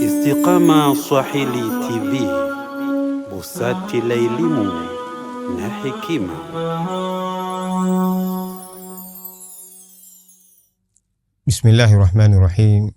Istiqama Swahili TV, busati la elimu na hekima. Bismillahir Rahmanir Rahim.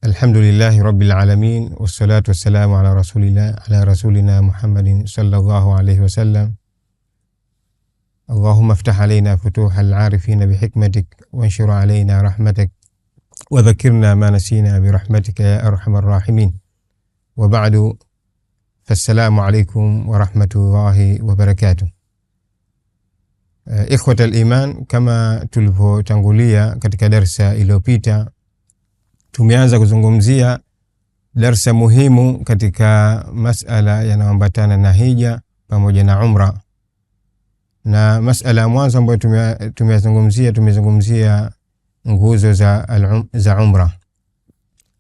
Alhamdulillahi Rabbil Alamin, wassalatu wassalamu ala rasulina Muhammadin sallallahu alayhi wasallam. Allahumma iftah alayna futuhal arifina bihikmatik wanshur alayna rahmatak wa dhakirna ma nasina birahmatika ya arhamar rahimin. Wa ba'du, fassalamu alaykum wa rahmatullahi wa barakatuh. Ikhwata al-iman, kama tulivyotangulia katika darsa iliyopita, tumeanza kuzungumzia darsa muhimu katika masala yanayoambatana na hija pamoja na umra. Na masala ya mwanzo ambayo tumezungumzia nguzo za umra,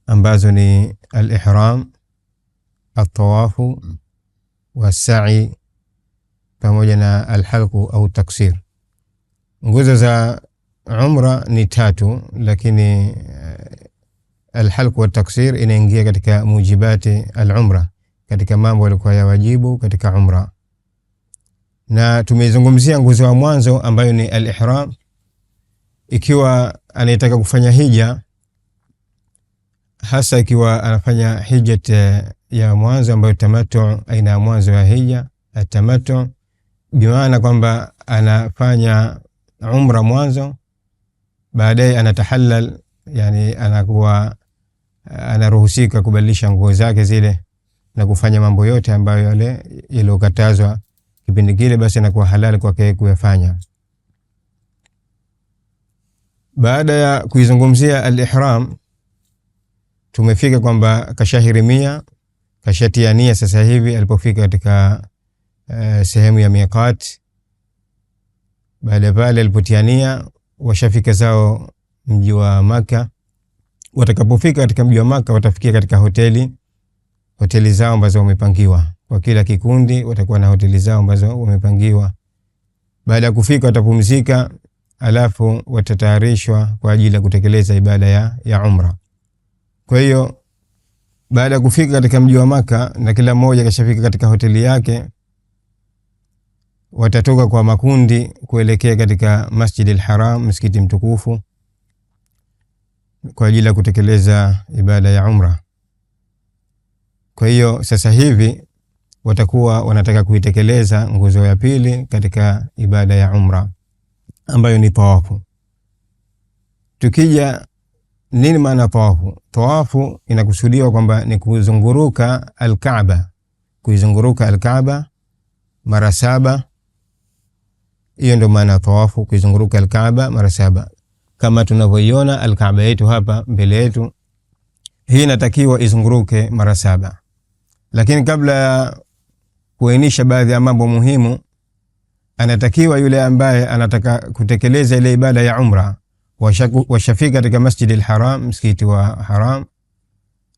ambazo ni al-ihram, at-tawafu, was-sa'i pamoja na al-halqu au taksir. Nguzo za umra ni tatu, lakini al-halqu wa taksir inaingia katika mujibati al-umra, katika mambo yalikuwa ya wajibu katika umra. Na tumezungumzia nguzo ya mwanzo ambayo ni al-ihram. Ikiwa anayetaka kufanya hija, hasa ikiwa anafanya hijat ya mwanzo ambayo tamattu, aina ya mwanzo ya hija atamattu, bimaana kwamba anafanya umra mwanzo, baadaye anatahallal, yani anakuwa anaruhusika kubadilisha nguo zake zile na kufanya mambo yote ambayo yale yaliyokatazwa kipindi kile, basi anakuwa halali kwake kuyafanya. Baada ya kuizungumzia al-ihram, tumefika kwamba kashahirimia, kashatia nia sasa hivi alipofika katika sehemu ya miqat. Baada pale alipotia nia, washafika zao mji wa Maka. Watakapofika katika mji wa Maka, watafikia katika hoteli zao ambazo wamepangiwa. Kwa kila kikundi watakuwa na hoteli zao ambazo wamepangiwa. Baada ya kufika watapumzika, alafu watatayarishwa kwa ajili ya kutekeleza ibada ya umra. Kwa hiyo baada ya kufika katika mji wa Maka na kila mmoja kashafika katika hoteli yake, watatoka kwa makundi kuelekea katika Masjid al-Haram, msikiti mtukufu, kwa ajili ya kutekeleza ibada ya umra. Kwa hiyo sasa hivi watakuwa wanataka kuitekeleza nguzo ya pili katika ibada ya umra, ambayo ni tawafu. Tukija, nini maana tawafu? Tawafu inakusudiwa kwamba ni kuzunguruka al-Kaaba, kuizunguruka al-Kaaba mara 7. Hiyo ndio maana tawafu, kuizunguruka al-Kaaba mara 7. Kama tunavyoiona al-Kaaba yetu hapa mbele yetu, hii inatakiwa izunguruke mara 7. Lakini kabla ya kuainisha baadhi ya mambo muhimu, anatakiwa yule ambaye anataka kutekeleza ile ibada ya umra, washafika katika Masjid al-Haram, msikiti wa Haram,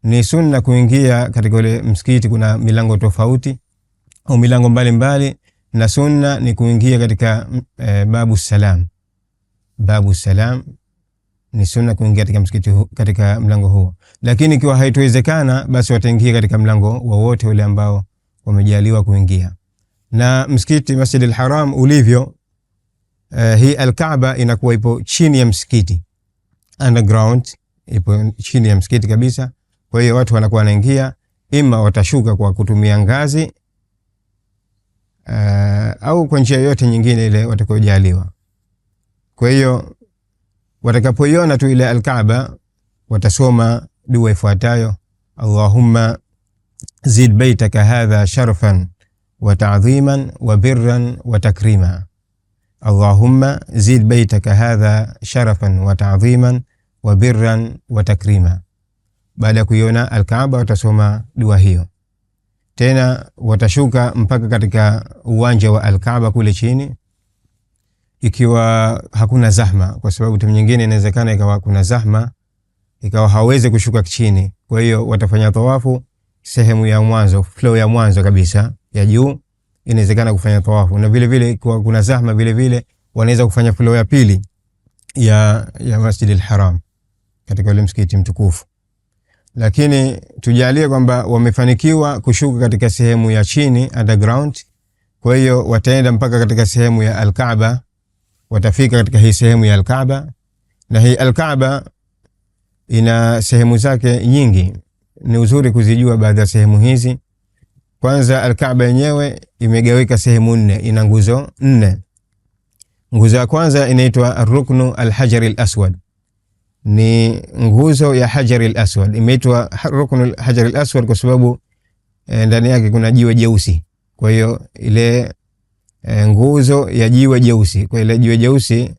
ni sunna kuingia katika ule msikiti. Kuna milango tofauti au milango mbalimbali, na sunna ni kuingia katika babu salam. Babu salam ni sunna kuingia katika msikiti katika mlango huo. Lakini ikiwa haitowezekana, basi wataingia katika mlango wowote ule ambao wamejaliwa kuingia. Na msikiti Masjid al-Haram ulivyo, hii al-Kaaba inakuwa ipo chini ya msikiti, underground, ipo chini ya msikiti kabisa. Kwa hiyo watu wanakuwa wanaingia, ima watashuka kwa kutumia ngazi au kwa njia yote nyingine ile watakayojaliwa. Kwa hiyo watakapoiona tu ile al-Kaaba, watasoma dua ifuatayo: Allahumma zid baytaka hadha sharafan wa ta'dhiman wa birran wa takrima. Allahumma zid baytaka hadha sharafan wa ta'dhiman wa birran wa takrima. Baada ya kuiona al-Kaaba, watasoma dua hiyo. Tena watashuka mpaka katika uwanja wa al-Kaaba kule chini, ikiwa hakuna zahma, kwa sababu timu nyingine inawezekana ikawa kuna zahma, ikawa hawezi kushuka chini. Kwa hiyo watafanya tawafu sehemu ya mwanzo, flow ya mwanzo kabisa ya juu, inawezekana kufanya tawafu. Na vile vile kwa kuna zahma, vile vile wanaweza kufanya flow ya pili ya Masjid al-Haram, katika ule msikiti mtukufu. Lakini tujalie kwamba wamefanikiwa kushuka katika sehemu ya chini underground, kwa hiyo wataenda mpaka katika sehemu ya Al-Kaaba, watafika katika hii sehemu ya Al-Kaaba. Na hii Al-Kaaba ina sehemu zake nyingi, ni uzuri kuzijua baadhi ya sehemu hizi. Kwanza, Al-Kaaba yenyewe imegawika sehemu 4, ina nguzo 4. Nguzo ya kwanza inaitwa Ar-Ruknu al-Hajar al-Aswad, ni nguzo ya Hajar al-Aswad. Imeitwa Ruknu al-Hajar al-Aswad kwa sababu ndani yake kuna jiwe jeusi, kwa hiyo ile nguzo ya jiwe jeusi, kwa ile jiwe jeusi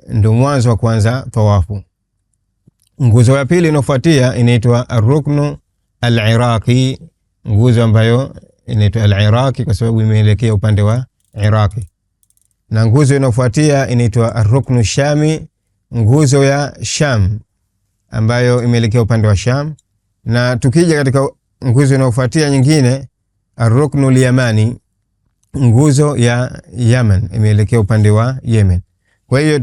ndio mwanzo wa kwanza tawafu. Nguzo ya pili inofuatia inaitwa Ar-Ruknu al-Iraqi, nguzo ambayo inaitwa al-Iraqi kwa sababu imeelekea upande wa Iraqi. Na nguzo inofuatia inaitwa Ar-Ruknu Shami, nguzo ya Sham ambayo imeelekea upande wa Sham. Na tukija katika nguzo inofuatia nyingine, Ar-Ruknu al-Yamani, nguzo ya Yemen, imeelekea upande wa Yemen. Kwa hiyo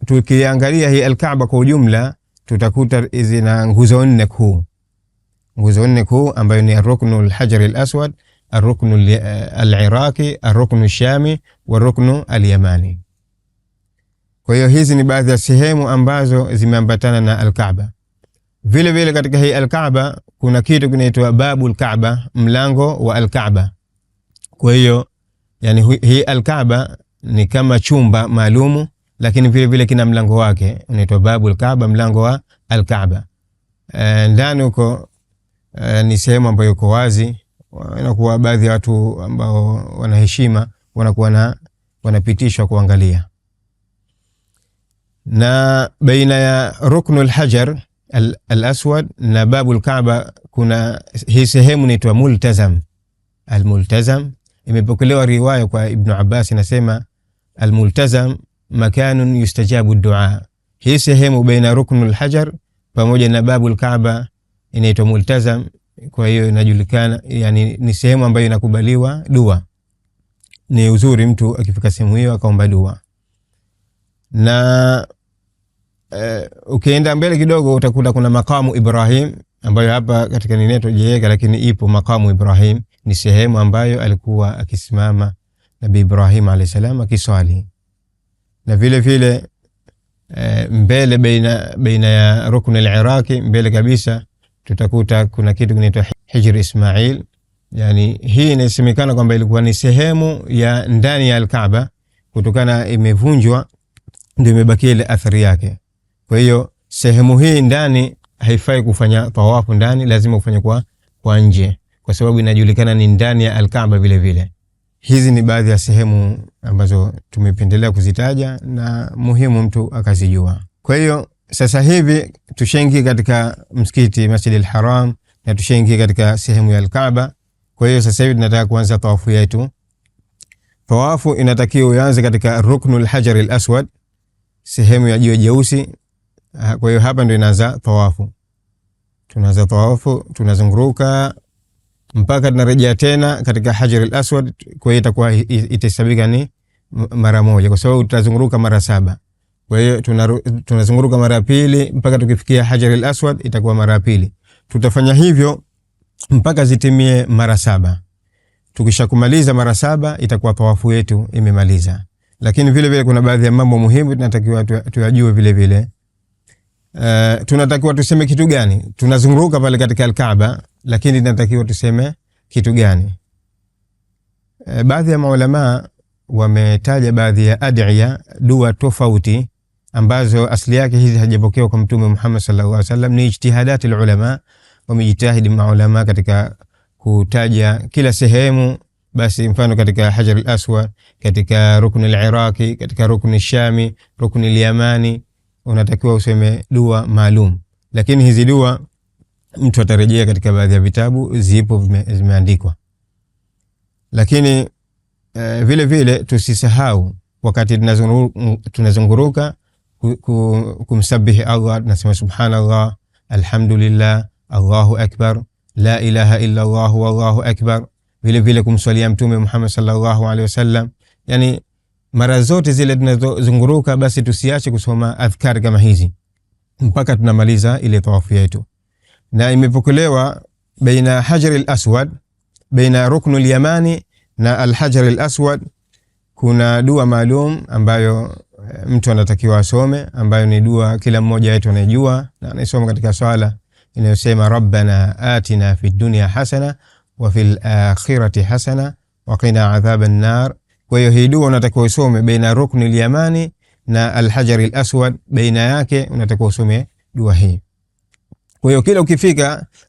tukiangalia hii Al-Kaaba kwa ujumla tutakuta hizi na nguzo 4 kuu. Nguzo 4 kuu ambayo ni Ar-Ruknu al-Hajar al-Aswad, Ar-Ruknu al-Iraqi, Ar-Ruknu al-Shami wa Ar-Ruknu al-Yamani. Kwa hiyo hizi ni baadhi ya sehemu ambazo zimeambatana na Al-Kaaba. Vile vile katika hii Al-Kaaba kuna kitu kinaitwa Babul Kaaba, mlango wa Al-Kaaba. Kwa hiyo yani hii Al-Kaaba ni kama chumba maalumu, lakini vile vile kina mlango wake unaitwa Babul Kaaba, mlango wa Al-Kaaba. Ndani huko ni sehemu ambayo iko wazi, inakuwa baadhi ya watu ambao wanaheshima wanakuwa wanapitishwa kuangalia. Na baina ya Ruknu al-Hajar al-Aswad na Babul Kaaba kuna hii sehemu inaitwa Multazam. Al-Multazam imepokelewa riwaya kwa Ibn Abbas inasema al-Multazam makanun yustajabu ad-du'a. Hii sehemu baina Ruknu al-Hajar pamoja na Babul Kaaba inaitwa Multazam, kwa hiyo inajulikana, yani ni sehemu ambayo inakubaliwa dua. Ni uzuri mtu akifika sehemu hiyo akaomba dua. Na ukienda mbele kidogo utakuta kuna makamu Ibrahim, ambayo hapa katika nineto jeyeka, lakini ipo makamu Ibrahim. Ni sehemu ambayo alikuwa akisimama Nabii Ibrahim alayhi salam akiswali. Na vile vile mbele baina ya Rukn al-Iraqi, mbele kabisa tutakuta kuna kitu kinaitwa Hijr Ismail. Yani hii inasemekana kwamba ilikuwa ni sehemu ya ndani ya Al-Kaaba, kutokana imevunjwa ndio imebakia ile athari yake. Kwa hiyo sehemu hii ndani haifai kufanya tawafu ndani, lazima ufanye kwa nje, kwa sababu inajulikana ni ndani ya Al-Kaaba vile vile. Hizi ni baadhi ya sehemu ambazo tumependelea kuzitaja na muhimu mtu akazijua. Kwa hiyo sasa hivi tushaingia katika msikiti Masjid al-Haram na tushaingia katika sehemu ya Al-Kaaba. Kwa hiyo sasa hivi tunataka kuanza tawafu yetu. Tawafu inatakiwa uanze katika Ruknul Hajar al-Aswad, sehemu ya jiwe jeusi. Kwa hiyo hapa ndio inaanza tawafu. Tunaanza tawafu, tunazunguruka mpaka tunarejea tena katika Hajar al-Aswad. Kwa hiyo itakuwa itasabika ni mara moja, kwa sababu tutazunguruka mara 7. Kwa hiyo tunazunguruka mara pili mpaka tukifikia Hajar al-Aswad, itakuwa mara pili. Tutafanya hivyo mpaka zitimie mara 7. Tukishakumaliza mara 7 itakuwa tawafu yetu imemaliza. Lakini vile vile kuna baadhi ya mambo muhimu tunatakiwa tuyajue vile vile. Tunatakiwa tuseme kitu gani? Tunazunguruka pale katika Al-Kaaba, lakini tunatakiwa tuseme kitu gani? Baadhi ya maulama wametaja baadhi ya adhiya, dua tofauti ambazo asili yake hizi hajapokewa kwa Mtume Muhammad sallallahu alaihi wasallam. Ni ijtihadati ulama, wamejitahidi maulama katika kutaja kila sehemu. Basi mfano katika Hajar al-Aswad, katika Rukn al-Iraqi, katika Rukn al-Shami, Rukn al-Yamani, unatakiwa useme dua maalum. Lakini hizi dua mtu atarejea katika baadhi ya vitabu, zipo zimeandikwa. Lakini vile vile tusisahau wakati tunazunguruka kumsabihi Allah, tunasema subhanallah, alhamdulillah, Allahu akbar, la ilaha illa Allah wallahu akbar. Vile vile kumswalia Mtume Muhammad sallallahu alaihi wasallam. Yani mara zote zile tunazozunguruka basi tusiache kusoma adhkari kama hizi mpaka tunamaliza ile tawafu yetu. Na imepokelewa baina hajar al-aswad, baina ruknul yamani na al-hajar al-aswad, kuna dua maalum ambayo mtu anatakiwa asome, ambayo ni dua kila mmoja wetu anajua na anasoma katika swala, inayosema rabbana atina fid dunya hasana wa fil akhirati hasana wa qina adhaban nar. Kwa hiyo hii dua unatakiwa usome baina ruknul yamani na al-hajar al-aswad, baina yake unatakiwa usome dua hii. Kwa hiyo kila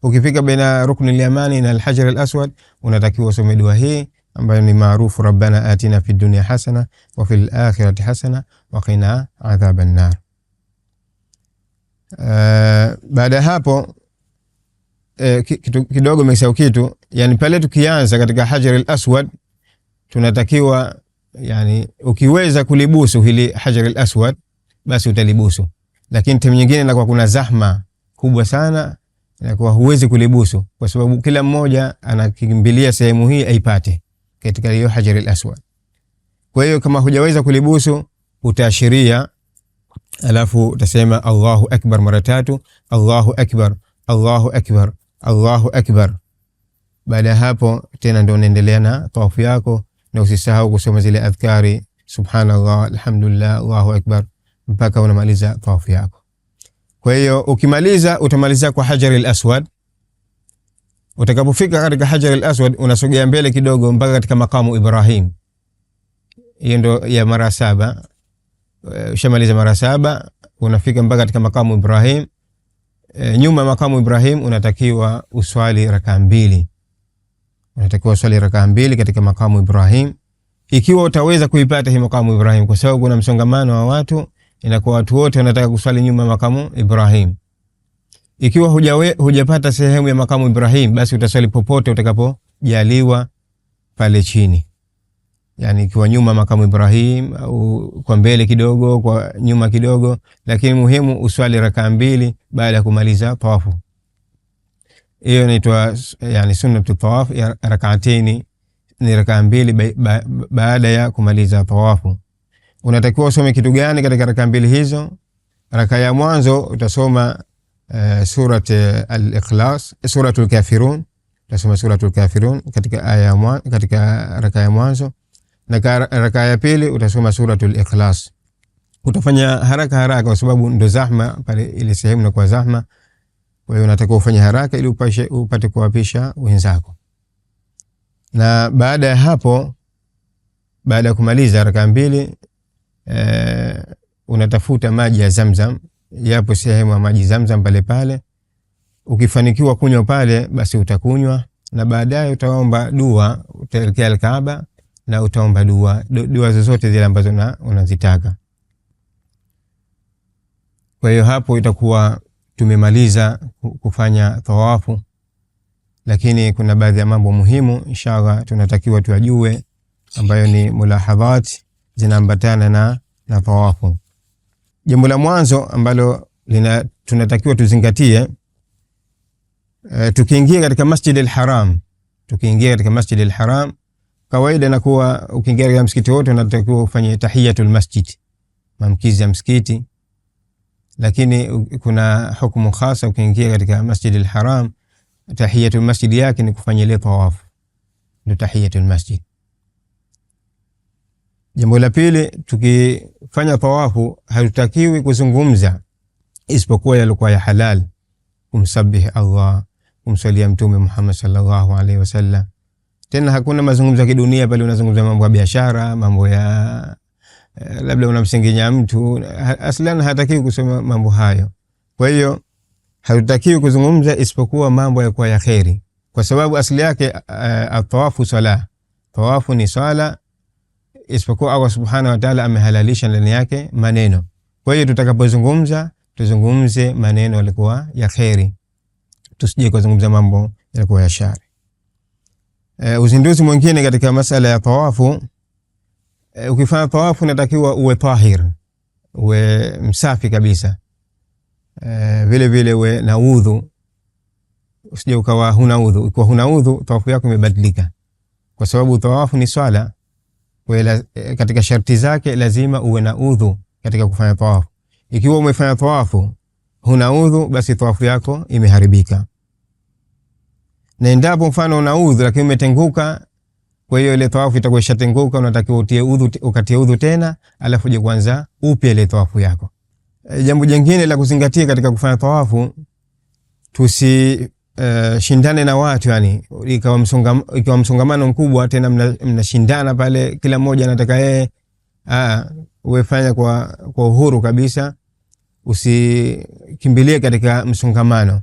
ukifika baina ruknul yamani na al-hajar al-aswad unatakiwa usome dua hii ambayo ni maarufu, rabbana atina fid dunya hasana wa fil akhirati hasana wa qina adhaban nar. Baada hapo kidogo mesau kitu, yani pale tukianza katika hajar al-aswad tunatakiwa, yani ukiweza kulibusu hili hajar al-aswad basi utalibusu, lakini time nyingine inakuwa kuna zahma kubwa sana, inakuwa huwezi kulibusu kwa sababu kila mmoja anakimbilia sehemu hii aipate katika hiyo hajar al-aswad. Kwa hiyo kama hujaweza kulibusu utaashiria, alafu utasema Allahu akbar mara 3, Allahu akbar, Allahu akbar, Allahu akbar. Baada hapo tena ndio unaendelea na tawafu yako, na usisahau kusoma zile adhkari subhanallah, alhamdulillah, Allahu akbar mpaka unamaliza tawafu yako. Kwa hiyo ukimaliza utamaliza kwa hajar al-aswad. Utakapofika katika hajar al-aswad unasogea mbele kidogo mpaka katika makamu Ibrahim. Hiyo ndo ya mara 7. Ushamaliza mara 7 unafika mpaka katika makamu Ibrahim. Nyuma makamu Ibrahim unatakiwa uswali rakaa 2. Unatakiwa uswali rakaa 2 katika makamu Ibrahim, ikiwa utaweza kuipata hii makamu Ibrahim, kwa sababu kuna msongamano wa watu, inakuwa watu wote wanataka kuswali nyuma makamu Ibrahim. Ikiwa hujapata sehemu ya makamu Ibrahim, basi utaswali popote utakapojaliwa pale chini. Yani ikiwa nyuma makamu Ibrahim au kwa mbele kidogo, kwa nyuma kidogo, lakini muhimu uswali rakaa 2 baada ya kumaliza tawafu. Hiyo inaitwa yani sunnatu tawaf ya rak'ataini, ni rakaa 2 baada ya kumaliza tawafu. Unatakiwa usome kitu gani katika rakaa 2 hizo? Rakaa ya mwanzo utasoma surat al-Ikhlas, suratul Kafirun. Utasoma suratul Kafirun katika rakaa ya mwanzo, na rakaa ya pili utasoma suratul Ikhlas. Utafanya haraka kwa sababu ndo zahma pale, ile sehemu inakuwa zahma. Kwa hiyo unatakiwa ufanye haraka ili upate kuwapisha wenzako. Na baada ya hapo, baada ya kumaliza rakaa 2, unatafuta maji ya Zamzam. Yapo sehemu ya maji Zamzam pale. Ukifanikiwa kunywa pale basi utakunywa, na baadaye utaomba dua, utaelekea al-Kaaba na utaomba dua zozote zile ambazo unazitaka. Kwa hiyo hapo itakuwa tumemaliza kufanya tawafu, lakini kuna baadhi ya mambo muhimu inshallah tunatakiwa tuyajue, ambayo ni mulahadhat zinaambatana na tawafu. Jambo la mwanzo ambalo tunatakiwa tuzingatie, tukiingia katika Masjid al-Haram, kawaida na kuwa ukiingia katika msikiti wote unatakiwa ufanye tahiyatul masjid, mamkizi ya msikiti. Lakini kuna hukumu khasa, ukiingia katika Masjid al-Haram, tahiyatul masjid yake ni kufanya ile tawafu, ndio tahiyatul masjid. Jambo la pili, tukifanya tawafu hatutakiwi kuzungumza isipokuwa yalikuwa ya halal, kumsabih Allah, kumsalia Mtume Muhammad sallallahu alaihi wasallam. Tena hakuna mazungumzo ya kidunia pale, unazungumza mambo ya biashara, mambo ya labda unamsengenya mtu, aslan hatakiwi kusema mambo hayo. Kwa hiyo hatutakiwi kuzungumza isipokuwa mambo ya kwa ya khairi, kwa sababu asili yake tawafu sala, tawafu ni sala, isipokuwa Allah subhanahu wa ta'ala amehalalisha ndani yake maneno. Kwa hiyo tutakapozungumza tuzungumze maneno yalikuwa ya khairi, tusije kuzungumza mambo yalikuwa ya shari. Uzinduzi mwingine katika masala ya tawafu, ukifanya tawafu unatakiwa uwe tahir, uwe msafi kabisa. Vile vile uwe na udhu, usije ukawa huna udhu. Ikiwa huna udhu, tawafu yako imebadilika, kwa sababu tawafu ni swala, Kwa katika sharti zake lazima uwe na udhu katika kufanya tawafu. Ikiwa umefanya tawafu huna udhu, basi tawafu yako imeharibika. Na endapo mfano una udhu lakini umetenguka, kwa hiyo ile tawafu itakuwa ishatenguka, unatakiwa ukatie udhu tena, alafu je kwanza upya ile tawafu yako. Jambo jingine la kuzingatia katika kufanya tawafu, shindane na watu, yani ikawa msongamano mkubwa, tena mnashindana pale, kila mmoja anataka yeye. Uwefanya kwa uhuru kabisa, usikimbilie katika msongamano,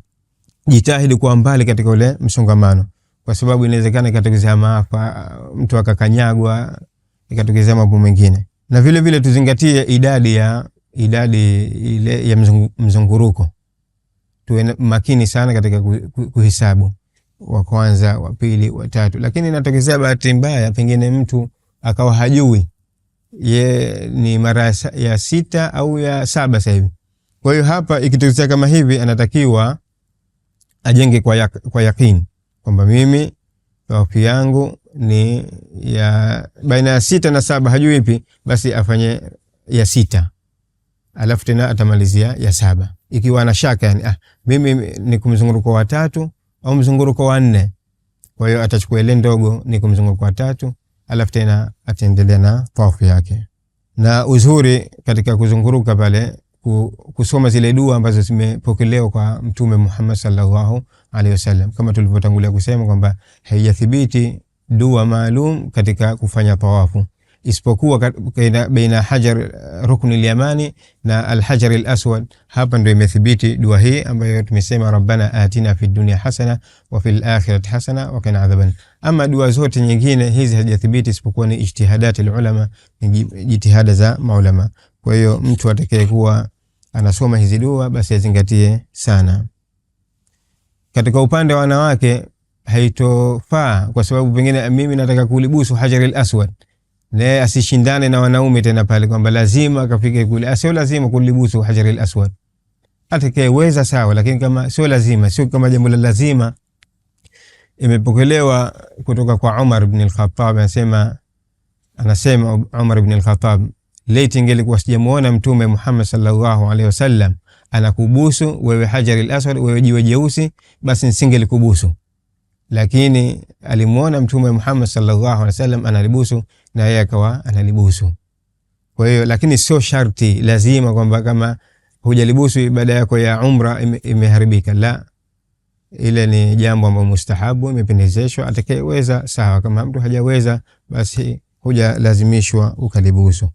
jitahidi kuwa mbali katika ule msongamano, kwa sababu inawezekana ikatokezea maafa, mtu akakanyagwa, ikatokezea mambo mengine. Na vile vile tuzingatie idadi ile ya mzunguruko, tuwe makini sana katika kuhesabu wa kwanza, wa pili, wa tatu. Lakini inatokezea bahati mbaya, pengine mtu akawa hajui ye ni mara ya 6 au ya 7 sasa hivi. Kwa hiyo hapa ikitokezea kama hivi, anatakiwa ajenge kwa yakini kwamba mimi tawafu yangu ni ya baina ya 6 na 7, hajui ipi, basi afanye ya 6, alafu tena atamalizia ya 7. Ikiwa ana shaka, yani mimi ni kumzunguruko wa 3 au mzunguruko wa 4, kwa hiyo atachukua ile ndogo ni kumzunguruko wa 3, alafu tena ataendelea na tawafu yake. Na uzuri katika kuzunguruka pale, kusoma zile dua ambazo zimepokelewa kwa Mtume Muhammad sallallahu alaihi wasallam, kama tulivyotangulia kusema kwamba haijathibiti dua maalum katika kufanya tawafu, isipokuwa baina hajar ruknul yamani na alhajar alaswad. Hapa ndio imethibiti dua hii ambayo tumesema, rabbana atina fid dunya hasana wa fil akhirati hasana wa qina adhaban. Ama dua zote nyingine hizi hazijathibiti, isipokuwa ni ijtihadat alulama, ni jitihada za maulama. Kwa hiyo mtu atakayekuwa anasoma hizi dua basi azingatie sana. Katika upande wa wanawake haitofaa, kwa sababu pengine mimi nataka kulibusu hajar alaswad, na asishindane na wanaume tena pale kwamba lazima akafike kule. Sio lazima kulibusu hajar alaswad, atakayeweza sawa, lakini kama sio lazima, sio kama jambo la lazima. Imepokelewa kutoka kwa Umar ibn al-Khattab, anasema Umar ibn al-Khattab, laiti ingelikuwa sijamuona Mtume Muhammad sallallahu alaihi wasallam anakubusu wewe hajar alaswad, wewe jiwe jeusi, basi nisingelikubusu. Lakini alimuona Mtume Muhammad sallallahu alaihi wasallam analibusu, na yeye akawa analibusu. Kwa hiyo lakini sio sharti lazima kwamba kama hujalibusu ibada yako ya umra imeharibika. La, ile ni jambo ambalo mustahabu, imependezeshwa. Atakayeweza sawa, kama mtu hajaweza basi hujalazimishwa ukalibusu.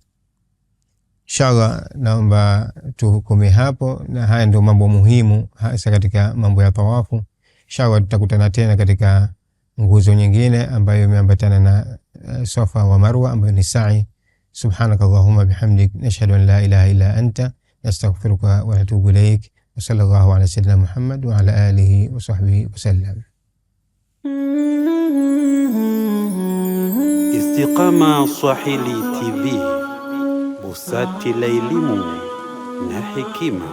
Inshallah, naomba tuhukume hapo, na haya ndio mambo muhimu hasa katika mambo ya tawafu. Inshallah tutakutana tena katika nguzo nyingine ambayo imeambatana na Safa wa Marwa, ambayo ni sa'i. Subhanakallahumma bihamdik, nashhadu an la ilaha illa anta, nastaghfiruka wa natubu ilaik. Wa sallallahu ala sayyidina Muhammad wa ala alihi wa sahbihi wa sallam. Istiqama Swahili TV, busati la elimu na hekima.